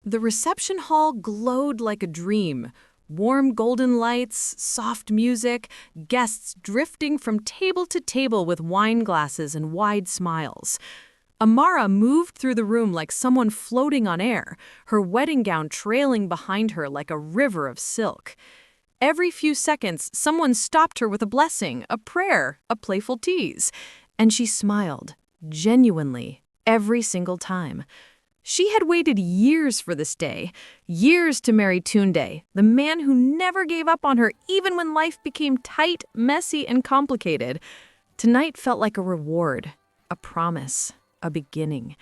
The reception hall glowed like a dream. Warm golden lights, soft music, guests drifting from table to table with wine glasses and wide smiles. Amara moved through the room like someone floating on air, her wedding gown trailing behind her like a river of silk. Every few seconds, someone stopped her with a blessing, a prayer, a playful tease. And she smiled, genuinely, every single time. She had waited years for this day, years to marry Tunde, the man who never gave up on her even when life became tight, messy, and complicated. Tonight felt like a reward, a promise, a beginning.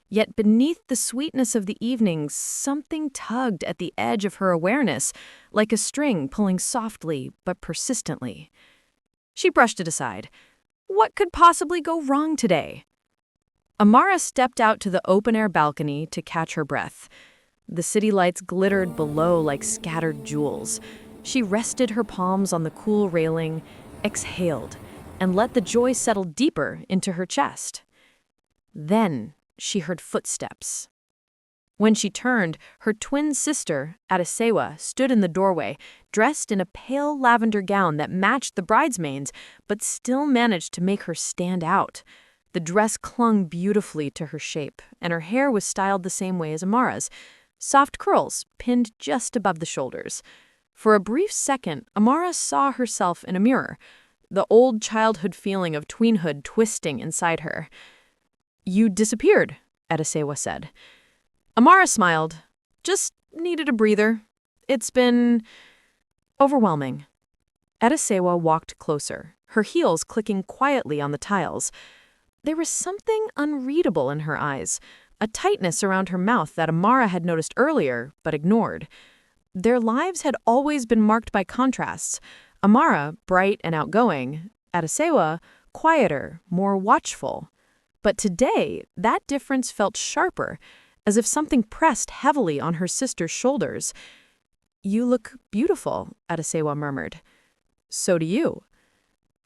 Yet beneath the sweetness of the evening, something tugged at the edge of her awareness, like a string pulling softly but persistently. She brushed it aside. What could possibly go wrong today? Amara stepped out to the open-air balcony to catch her breath. The city lights glittered below like scattered jewels. She rested her palms on the cool railing, exhaled, and let the joy settle deeper into her chest. Then she heard footsteps. When she turned, her twin sister, Adesewa, stood in the doorway, dressed in a pale lavender gown that matched the bridesmaids, but still managed to make her stand out. The dress clung beautifully to her shape, and her hair was styled the same way as Amara's, soft curls pinned just above the shoulders. For a brief second, Amara saw herself in a mirror, the old childhood feeling of tweenhood twisting inside her. "You disappeared," Adesewa said. Amara smiled. "Just needed a breather. It's been overwhelming." Adesewa walked closer, her heels clicking quietly on the tiles. There was something unreadable in her eyes, a tightness around her mouth that Amara had noticed earlier but ignored. Their lives had always been marked by contrasts. Amara, bright and outgoing, Adesewa, quieter, more watchful. But today, that difference felt sharper, as if something pressed heavily on her sister's shoulders. "You look beautiful," Adesewa murmured. "So do you."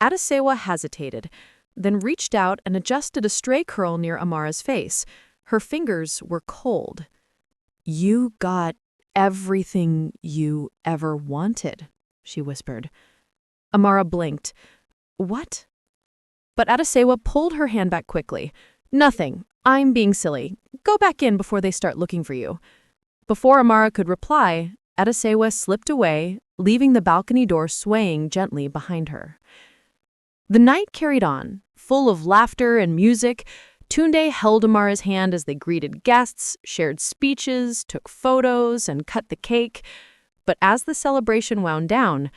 Adesewa hesitated, then reached out and adjusted a stray curl near Amara's face. Her fingers were cold. "You got everything you ever wanted," she whispered. Amara blinked. "What?" But Adesewa pulled her hand back quickly. "Nothing. I'm being silly. Go back in before they start looking for you." Before Amara could reply, Adesewa slipped away, leaving the balcony door swaying gently behind her. The night carried on, full of laughter and music. Tunde held Amara's hand as they greeted guests, shared speeches, took photos, and cut the cake. But as the celebration wound down,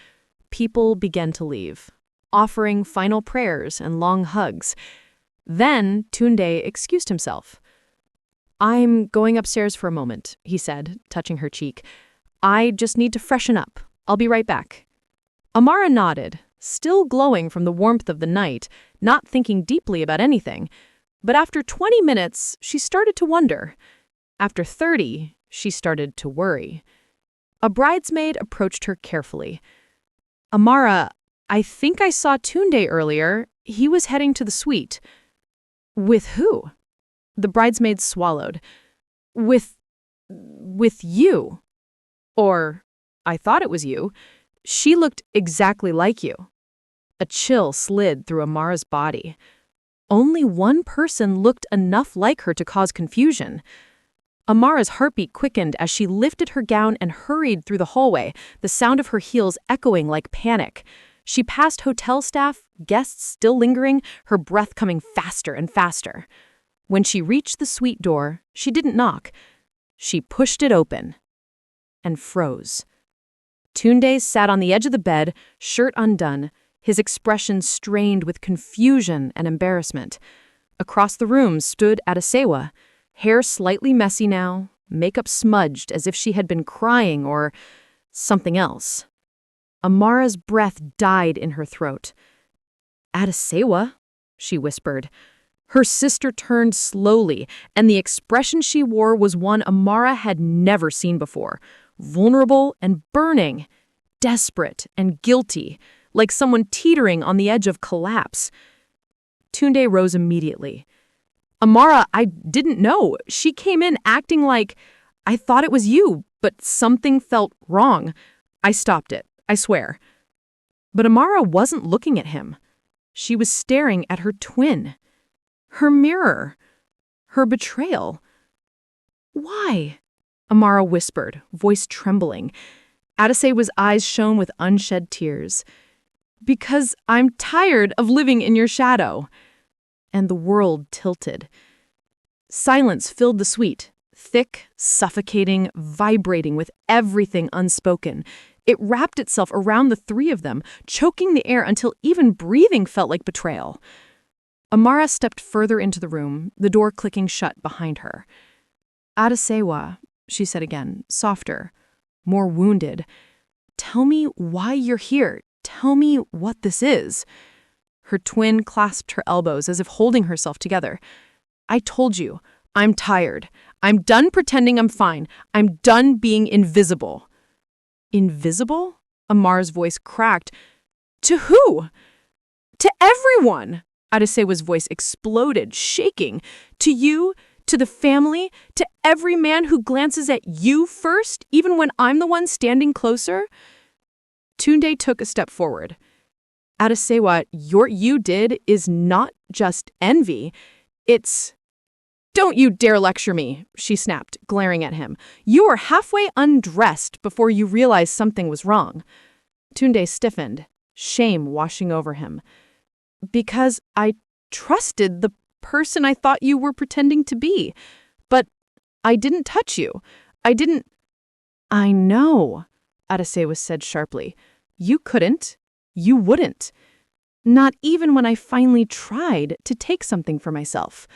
people began to leave, offering final prayers and long hugs. Then Tunde excused himself. "I'm going upstairs for a moment," he said, touching her cheek. "I just need to freshen up. I'll be right back." Amara nodded, still glowing from the warmth of the night, not thinking deeply about anything. But after 20 minutes, she started to wonder. After 30, she started to worry. A bridesmaid approached her carefully. "Amara, I think I saw Tunde earlier. He was heading to the suite." "With who?" The bridesmaid swallowed. With you. Or, I thought it was you. She looked exactly like you." A chill slid through Amara's body. Only one person looked enough like her to cause confusion. Amara's heartbeat quickened as she lifted her gown and hurried through the hallway, the sound of her heels echoing like panic. She passed hotel staff, guests still lingering, her breath coming faster and faster. When she reached the suite door, she didn't knock. She pushed it open and froze. Tunde sat on the edge of the bed, shirt undone, his expression strained with confusion and embarrassment. Across the room stood Adesewa, hair slightly messy now, makeup smudged as if she had been crying or something else. Amara's breath died in her throat. "Adesewa," she whispered. Her sister turned slowly, and the expression she wore was one Amara had never seen before. Vulnerable and burning, desperate and guilty, like someone teetering on the edge of collapse. Tunde rose immediately. "Amara, I didn't know. She came in acting like..." I thought it was you, but something felt wrong. I stopped it, I swear." But Amara wasn't looking at him. She was staring at her twin. Her mirror. Her betrayal. "Why?" Amara whispered, voice trembling. Adesewa's eyes shone with unshed tears. "Because I'm tired of living in your shadow." And the world tilted. Silence filled the suite, thick, suffocating, vibrating with everything unspoken. It wrapped itself around the three of them, choking the air until even breathing felt like betrayal. Amara stepped further into the room, the door clicking shut behind her. "Adesewa," she said again, softer, more wounded. "Tell me why you're here. Tell me what this is." Her twin clasped her elbows as if holding herself together. "I told you, I'm tired. I'm done pretending I'm fine. I'm done being invisible." "Invisible?" Amar's voice cracked. "To who?" "To everyone!" Adesewa's voice exploded, shaking. "To you, to the family, to every man who glances at you first, even when I'm the one standing closer." Tunde took a step forward. "Adesewa, what you did is not just envy. It's—" "Don't you dare lecture me," she snapped, glaring at him. "You were halfway undressed before you realized something was wrong." Tunde stiffened, shame washing over him. "Because I trusted the person I thought you were pretending to be. But I didn't touch you. I didn't—" "I know," Adesewa said sharply. "You couldn't. You wouldn't. Not even when I finally tried to take something for myself."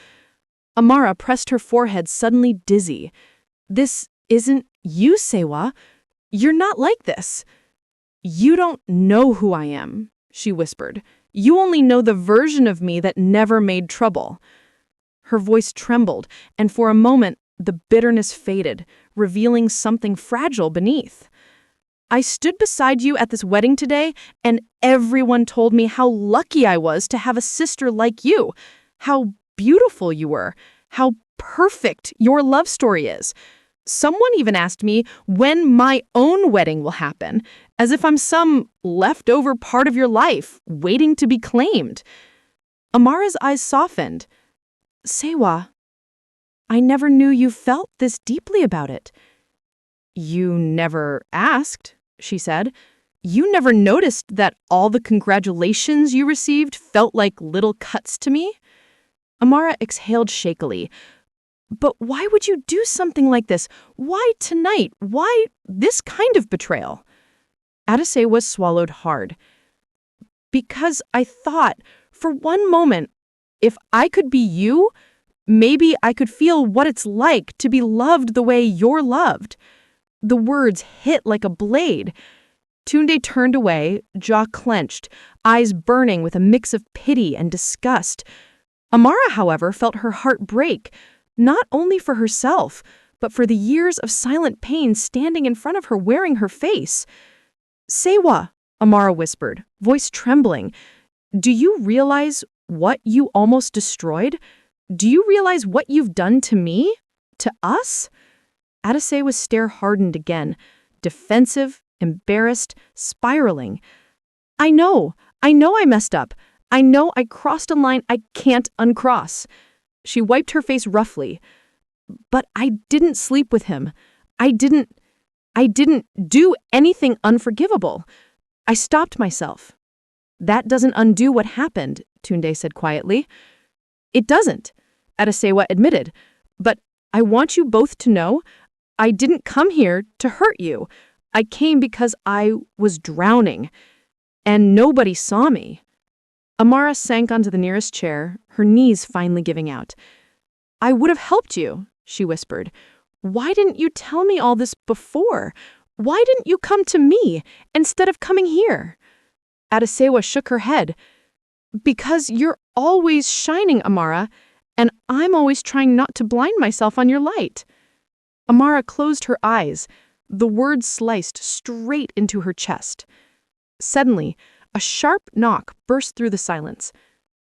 Amara pressed her forehead, suddenly dizzy. "This isn't you, Sewa. You're not like this." "You don't know who I am," she whispered. "You only know the version of me that never made trouble." Her voice trembled, and for a moment, the bitterness faded, revealing something fragile beneath. "I stood beside you at this wedding today, and everyone told me how lucky I was to have a sister like you, how beautiful you were, how perfect your love story is. Someone even asked me when my own wedding will happen, as if I'm some leftover part of your life waiting to be claimed." Amara's eyes softened. "Sewa, I never knew you felt this deeply about it." "You never asked," she said. "You never noticed that all the congratulations you received felt like little cuts to me?" Amara exhaled shakily. "But why would you do something like this? Why tonight? Why this kind of betrayal?" Adesewa swallowed hard. "Because I thought, for one moment, if I could be you, maybe I could feel what it's like to be loved the way you're loved." The words hit like a blade. Tunde turned away, jaw clenched, eyes burning with a mix of pity and disgust. Amara, however, felt her heart break, not only for herself, but for the years of silent pain standing in front of her, wearing her face. "Sewa," Amara whispered, voice trembling, "do you realize what you almost destroyed? Do you realize what you've done to me? To us?" Adesewa's stare hardened again, defensive, embarrassed, spiraling. I know I messed up. I know I crossed a line I can't uncross." She wiped her face roughly. "But I didn't sleep with him. I didn't do anything unforgivable. I stopped myself." "That doesn't undo what happened," Tunde said quietly. "It doesn't," Adesewa admitted. "But I want you both to know, I didn't come here to hurt you. I came because I was drowning, and nobody saw me." Amara sank onto the nearest chair, her knees finally giving out. "I would have helped you," she whispered. "Why didn't you tell me all this before? Why didn't you come to me instead of coming here?" Adesewa shook her head. "Because you're always shining, Amara, and I'm always trying not to blind myself on your light." Amara closed her eyes. The words sliced straight into her chest. Suddenly, a sharp knock burst through the silence.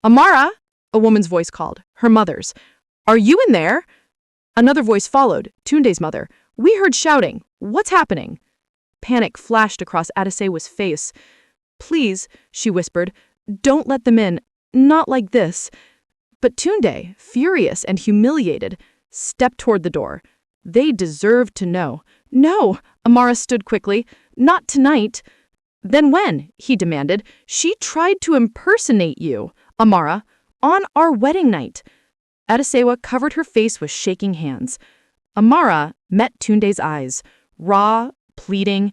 "Amara!" a woman's voice called, her mother's. "Are you in there?" Another voice followed, Tunde's mother. We heard shouting. What's happening? Panic flashed across Adesewa's face. Please, she whispered, don't let them in. Not like this. But Tunde, furious and humiliated, stepped toward the door. They deserved to know. No, Amara stood quickly. Not tonight. Then when? He demanded. She tried to impersonate you, Amara, on our wedding night. Adesewa covered her face with shaking hands. Amara met Tunde's eyes, raw, pleading.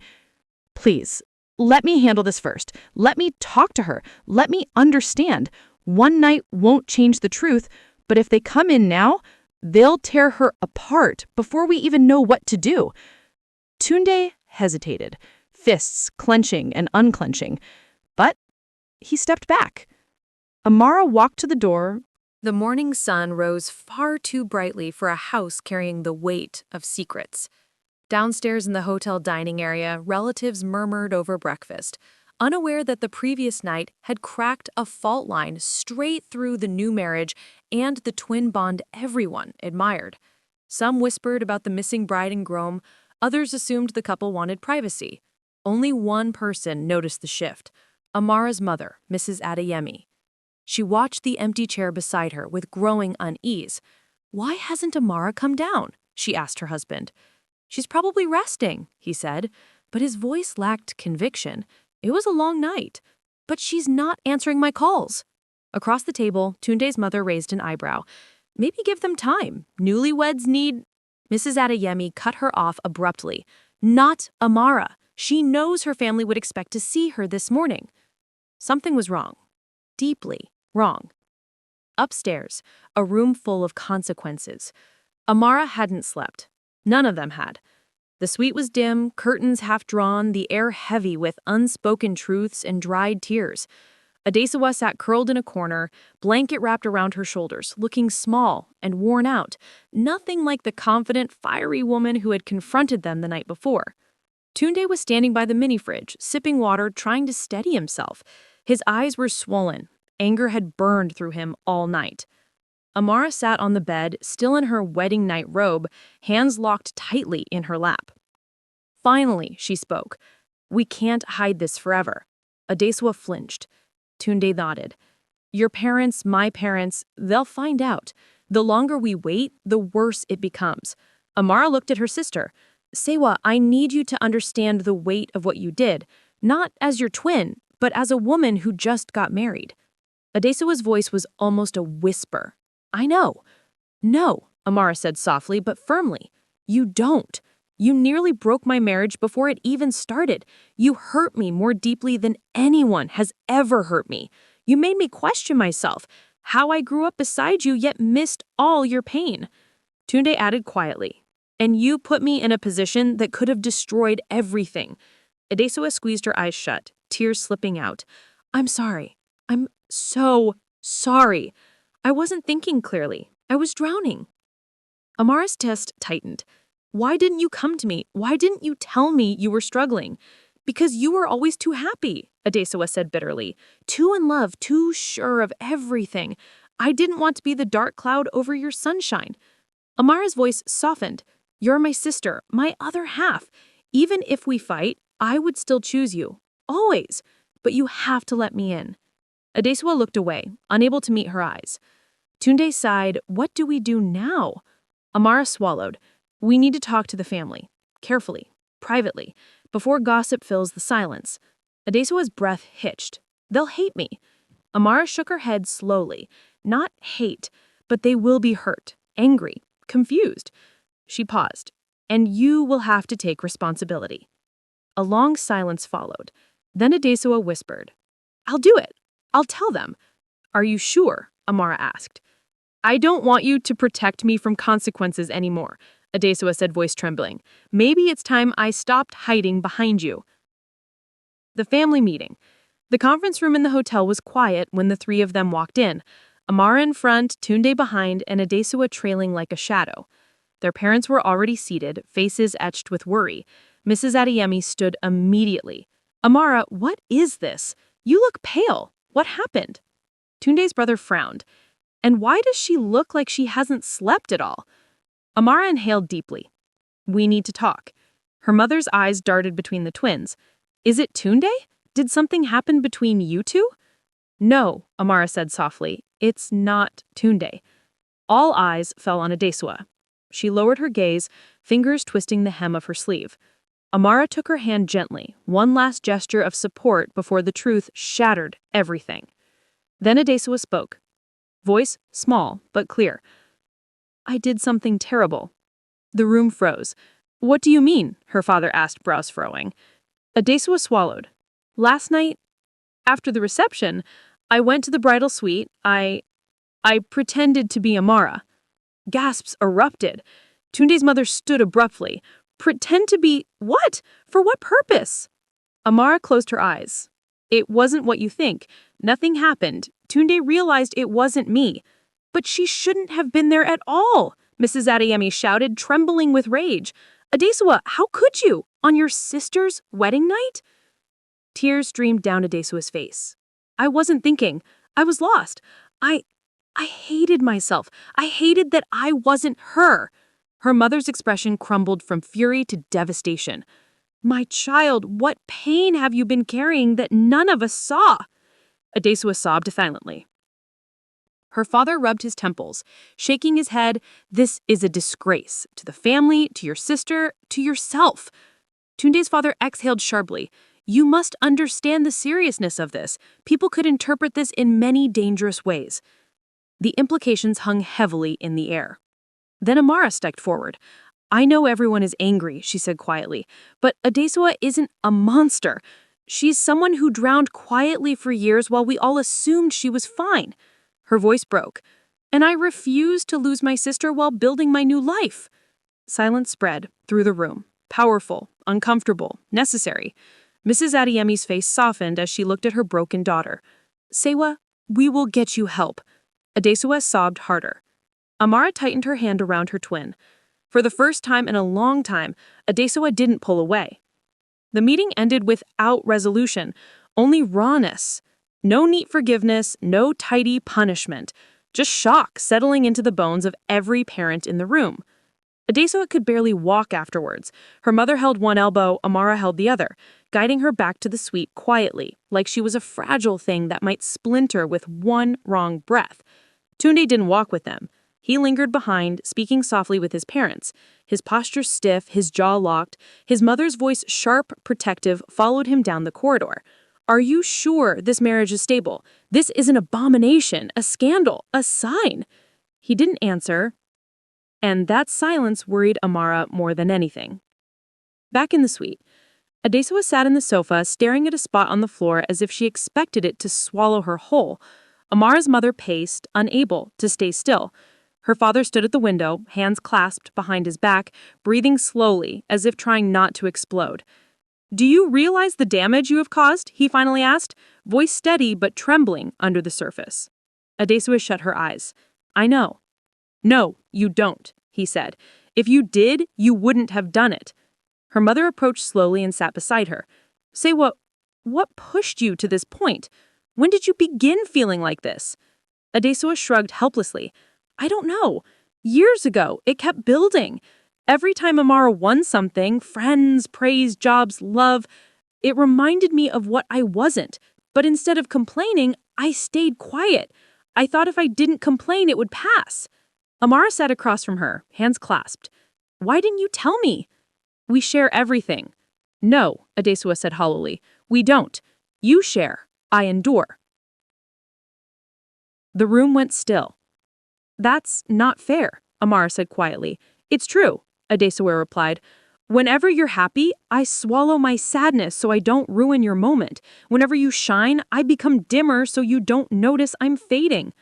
Please, let me handle this first. Let me talk to her. Let me understand. One night won't change the truth, but if they come in now, they'll tear her apart before we even know what to do. Tunde hesitated, fists clenching and unclenching, but he stepped back. Amara walked to the door. The morning sun rose far too brightly for a house carrying the weight of secrets. Downstairs in the hotel dining area, relatives murmured over breakfast, unaware that the previous night had cracked a fault line straight through the new marriage and the twin bond everyone admired. Some whispered about the missing bride and groom, others assumed the couple wanted privacy. Only one person noticed the shift, Amara's mother, Mrs. Adeyemi. She watched the empty chair beside her with growing unease. Why hasn't Amara come down? She asked her husband. She's probably resting, he said, but his voice lacked conviction. It was a long night. But she's not answering my calls. Across the table, Tunde's mother raised an eyebrow. Maybe give them time. Newlyweds need... Mrs. Adeyemi cut her off abruptly. Not Amara. She knows her family would expect to see her this morning. Something was wrong. Deeply wrong. Upstairs, a room full of consequences. Amara hadn't slept. None of them had. The suite was dim, curtains half drawn, the air heavy with unspoken truths and dried tears. Adesewa sat curled in a corner, blanket wrapped around her shoulders, looking small and worn out, nothing like the confident, fiery woman who had confronted them the night before. Tunde was standing by the mini-fridge, sipping water, trying to steady himself. His eyes were swollen. Anger had burned through him all night. Amara sat on the bed, still in her wedding night robe, hands locked tightly in her lap. Finally, she spoke. We can't hide this forever. Adesewa flinched. Tunde nodded. Your parents, my parents, they'll find out. The longer we wait, the worse it becomes. Amara looked at her sister. Sewa, I need you to understand the weight of what you did, not as your twin, but as a woman who just got married. Adesewa's voice was almost a whisper. I know. No, Amara said softly but firmly. You don't. You nearly broke my marriage before it even started. You hurt me more deeply than anyone has ever hurt me. You made me question myself, how I grew up beside you yet missed all your pain. Tunde added quietly, and you put me in a position that could have destroyed everything. Adesewa squeezed her eyes shut, tears slipping out. I'm sorry. I'm so sorry. I wasn't thinking clearly. I was drowning. Amara's chest tightened. Why didn't you come to me? Why didn't you tell me you were struggling? Because you were always too happy, Adesewa said bitterly. Too in love, too sure of everything. I didn't want to be the dark cloud over your sunshine. Amara's voice softened. You're my sister, my other half. Even if we fight, I would still choose you. Always. But you have to let me in. Adesewa looked away, unable to meet her eyes. Tunde sighed, what do we do now? Amara swallowed. We need to talk to the family. Carefully. Privately. Before gossip fills the silence. Adesewa's breath hitched. They'll hate me. Amara shook her head slowly. Not hate, but they will be hurt, angry, confused. She paused. And you will have to take responsibility. A long silence followed. Then Adesewa whispered. I'll do it. I'll tell them. Are you sure? Amara asked. I don't want you to protect me from consequences anymore, Adesewa said, voice trembling. Maybe it's time I stopped hiding behind you. The family meeting. The conference room in the hotel was quiet when the three of them walked in. Amara in front, Tunde behind, and Adesewa trailing like a shadow. Their parents were already seated, faces etched with worry. Mrs. Adeyemi stood immediately. Amara, what is this? You look pale. What happened? Tunde's brother frowned. And why does she look like she hasn't slept at all? Amara inhaled deeply. We need to talk. Her mother's eyes darted between the twins. Is it Tunde? Did something happen between you two? No, Amara said softly. It's not Tunde. All eyes fell on Adesewa. She lowered her gaze, fingers twisting the hem of her sleeve. Amara took her hand gently, one last gesture of support before the truth shattered everything. Then Adesewa spoke. Voice small, but clear. I did something terrible. The room froze. What do you mean? Her father asked, brows furrowing. Adesewa swallowed. Last night, after the reception, I went to the bridal suite. I pretended to be Amara. Gasps erupted. Tunde's mother stood abruptly. Pretend to be what? For what purpose? Amara closed her eyes. It wasn't what you think. Nothing happened. Tunde realized it wasn't me. But she shouldn't have been there at all, Mrs. Adeyemi shouted, trembling with rage. Adesewa, how could you? On your sister's wedding night? Tears streamed down Adesewa's face. I wasn't thinking. I was lost. I hated myself. I hated that I wasn't her. Her mother's expression crumbled from fury to devastation. My child, what pain have you been carrying that none of us saw? Adesewa sobbed silently. Her father rubbed his temples, shaking his head. This is a disgrace to the family, to your sister, to yourself. Tunde's father exhaled sharply. You must understand the seriousness of this. People could interpret this in many dangerous ways. The implications hung heavily in the air. Then Amara stepped forward. I know everyone is angry, she said quietly, but Adesewa isn't a monster. She's someone who drowned quietly for years while we all assumed she was fine. Her voice broke. And I refused to lose my sister while building my new life. Silence spread through the room. Powerful, uncomfortable, necessary. Mrs. Adeyemi's face softened as she looked at her broken daughter. Sewa, we will get you help. Adesewa sobbed harder. Amara tightened her hand around her twin. For the first time in a long time, Adesewa didn't pull away. The meeting ended without resolution, only rawness. No neat forgiveness, no tidy punishment. Just shock settling into the bones of every parent in the room. Adesewa could barely walk afterwards. Her mother held one elbow, Amara held the other, guiding her back to the suite quietly, like she was a fragile thing that might splinter with one wrong breath. Tunde didn't walk with them. He lingered behind, speaking softly with his parents. His posture stiff, his jaw locked. His mother's voice sharp, protective, followed him down the corridor. Are you sure this marriage is stable? This is an abomination, a scandal, a sign. He didn't answer, and that silence worried Amara more than anything. Back in the suite, Adesewa sat in the sofa, staring at a spot on the floor as if she expected it to swallow her whole. Amara's mother paced, unable to stay still. Her father stood at the window, hands clasped behind his back, breathing slowly, as if trying not to explode. Do you realize the damage you have caused? He finally asked, voice steady but trembling under the surface. Adesewa shut her eyes. I know. No, you don't, he said. If you did, you wouldn't have done it. Her mother approached slowly and sat beside her. Say what pushed you to this point? When did you begin feeling like this? Adesewa shrugged helplessly. I don't know. Years ago, it kept building. Every time Amara won something, friends, praise, jobs, love, it reminded me of what I wasn't. But instead of complaining, I stayed quiet. I thought if I didn't complain, it would pass. Amara sat across from her, hands clasped. Why didn't you tell me? We share everything. No, Adesewa said hollowly. We don't. You share. I endure. The room went still. That's not fair, Amara said quietly. It's true, Adesewa replied. Whenever you're happy, I swallow my sadness so I don't ruin your moment. Whenever you shine, I become dimmer so you don't notice I'm fading.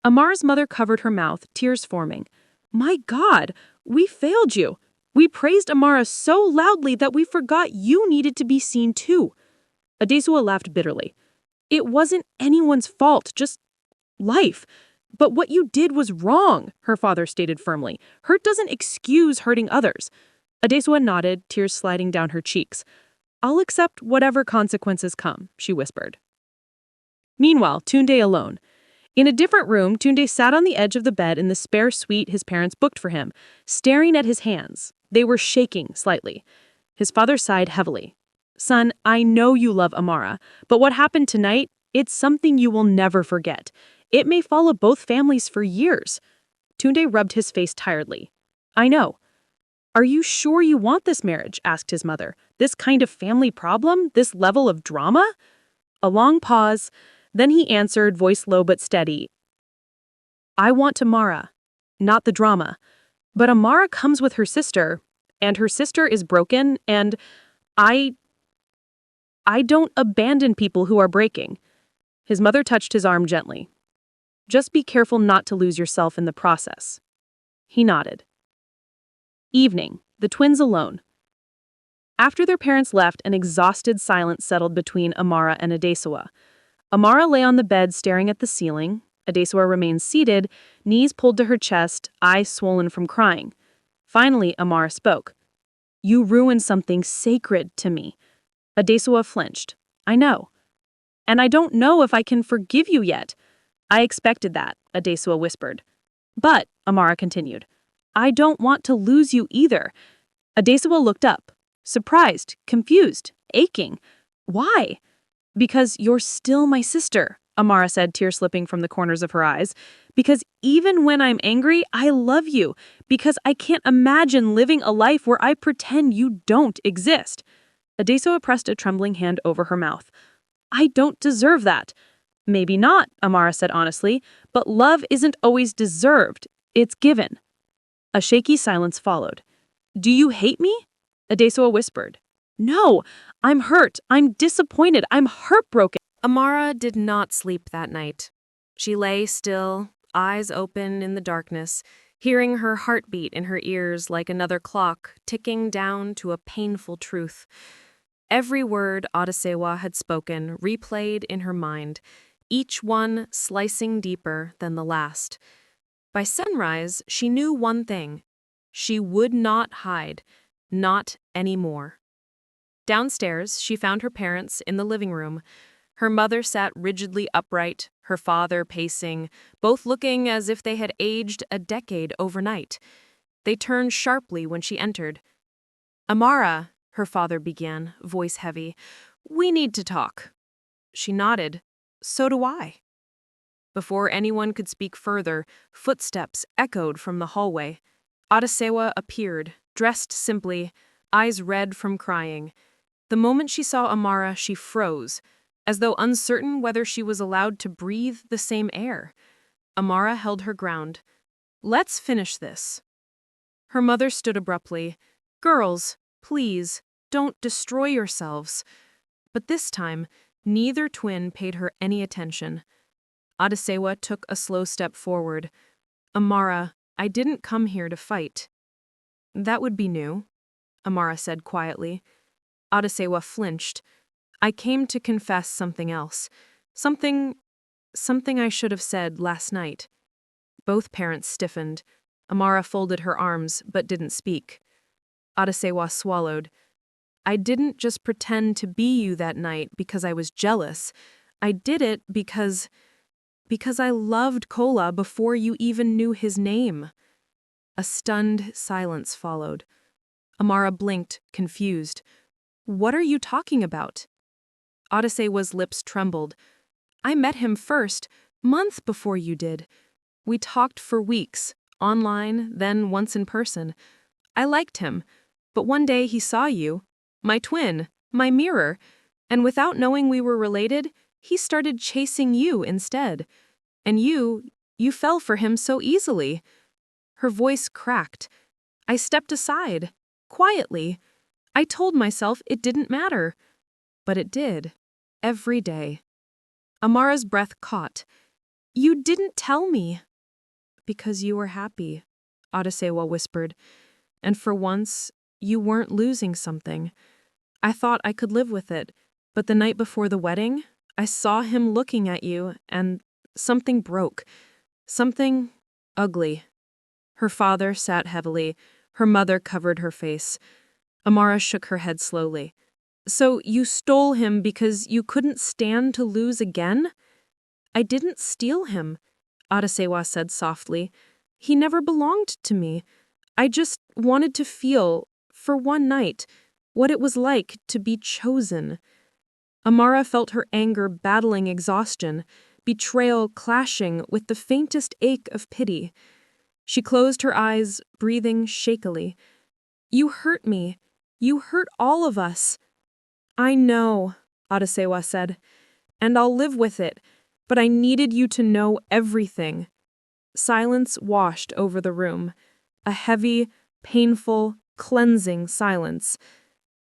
Amara's mother covered her mouth, tears forming. My God, we failed you. We praised Amara so loudly that we forgot you needed to be seen too. Adesewa laughed bitterly. It wasn't anyone's fault, just life. But what you did was wrong, her father stated firmly. Hurt doesn't excuse hurting others. Adesewa nodded, tears sliding down her cheeks. I'll accept whatever consequences come, she whispered. Meanwhile, Tunde alone. In a different room, Tunde sat on the edge of the bed in the spare suite his parents booked for him, staring at his hands. They were shaking slightly. His father sighed heavily. Son, I know you love Amara, but what happened tonight, it's something you will never forget. It may follow both families for years. Tunde rubbed his face tiredly. I know. Are you sure you want this marriage? Asked his mother. This kind of family problem? This level of drama? A long pause. Then he answered, voice low but steady. I want Amara, not the drama. But Amara comes with her sister, and her sister is broken, and I don't abandon people who are breaking. His mother touched his arm gently. Just be careful not to lose yourself in the process. He nodded. Evening, the twins alone. After their parents left, an exhausted silence settled between Amara and Adesewa. Amara lay on the bed staring at the ceiling. Adesewa remained seated, knees pulled to her chest, eyes swollen from crying. Finally, Amara spoke. You ruined something sacred to me. Adesewa flinched. I know. And I don't know if I can forgive you yet. I expected that, Adesewa whispered. But, Amara continued, I don't want to lose you either. Adesewa looked up, surprised, confused, aching. Why? Because you're still my sister, Amara said, tears slipping from the corners of her eyes. Because even when I'm angry, I love you. Because I can't imagine living a life where I pretend you don't exist. Adesewa pressed a trembling hand over her mouth. I don't deserve that. Maybe not, Amara said honestly, but love isn't always deserved. It's given. A shaky silence followed. Do you hate me? Adesewa whispered. No, I'm hurt. I'm disappointed. I'm heartbroken. Amara did not sleep that night. She lay still, eyes open in the darkness, hearing her heartbeat in her ears like another clock ticking down to a painful truth. Every word Adesewa had spoken replayed in her mind, each one slicing deeper than the last. By sunrise, she knew one thing. She would not hide, not anymore. Downstairs, she found her parents in the living room. Her mother sat rigidly upright, her father pacing, both looking as if they had aged a decade overnight. They turned sharply when she entered. Amara, her father began, voice heavy, we need to talk. She nodded. So do I. Before anyone could speak further, footsteps echoed from the hallway. Adesewa appeared, dressed simply, eyes red from crying. The moment she saw Amara, she froze, as though uncertain whether she was allowed to breathe the same air. Amara held her ground. Let's finish this. Her mother stood abruptly. Girls, please, don't destroy yourselves. But this time, neither twin paid her any attention. Adesewa took a slow step forward. Amara, I didn't come here to fight. That would be new, Amara said quietly. Adesewa flinched. I came to confess something else. Something I should have said last night. Both parents stiffened. Amara folded her arms, but didn't speak. Adesewa swallowed. I didn't just pretend to be you that night because I was jealous. I did it because I loved Kola before you even knew his name. A stunned silence followed. Amara blinked, confused. What are you talking about? Adesewa's lips trembled. I met him first, months before you did. We talked for weeks, online, then once in person. I liked him, but one day he saw you, my twin, my mirror, and without knowing we were related, he started chasing you instead. And you fell for him so easily. Her voice cracked. I stepped aside, quietly. I told myself it didn't matter. But it did. Every day. Amara's breath caught. You didn't tell me. Because you were happy, Adesewa whispered. And for once, you weren't losing something. I thought I could live with it. But the night before the wedding, I saw him looking at you, and something broke. Something ugly. Her father sat heavily. Her mother covered her face. Amara shook her head slowly. So you stole him because you couldn't stand to lose again? I didn't steal him, Adesewa said softly. He never belonged to me. I just wanted to feel, for one night, what it was like to be chosen. Amara felt her anger battling exhaustion, betrayal clashing with the faintest ache of pity. She closed her eyes, breathing shakily. You hurt me. You hurt all of us. I know, Adesewa said, and I'll live with it, but I needed you to know everything. Silence washed over the room, a heavy, painful, cleansing silence.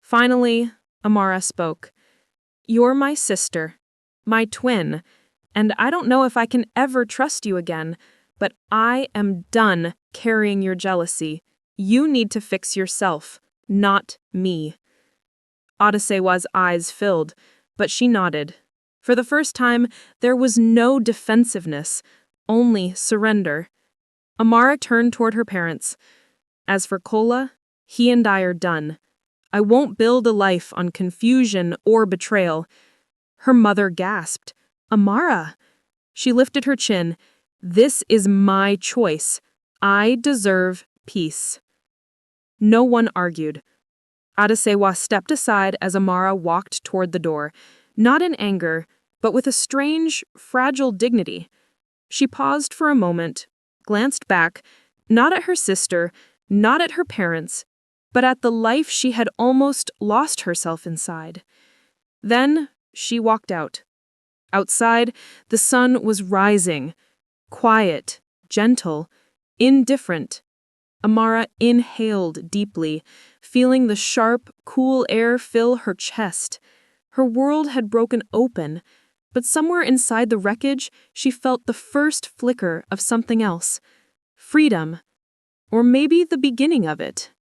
Finally, Amara spoke. You're my sister, my twin, and I don't know if I can ever trust you again, but I am done carrying your jealousy. You need to fix yourself, not me. Adesewa's eyes filled, but she nodded. For the first time, there was no defensiveness, only surrender. Amara turned toward her parents. As for Kola, he and I are done. I won't build a life on confusion or betrayal. Her mother gasped. Amara! She lifted her chin. This is my choice. I deserve peace. No one argued. Adesewa stepped aside as Amara walked toward the door, not in anger, but with a strange, fragile dignity. She paused for a moment, glanced back, not at her sister, not at her parents, but at the life she had almost lost herself inside. Then she walked out. Outside, the sun was rising, quiet, gentle, indifferent. Amara inhaled deeply, feeling the sharp, cool air fill her chest. Her world had broken open, but somewhere inside the wreckage, she felt the first flicker of something else. Freedom. Or maybe the beginning of it.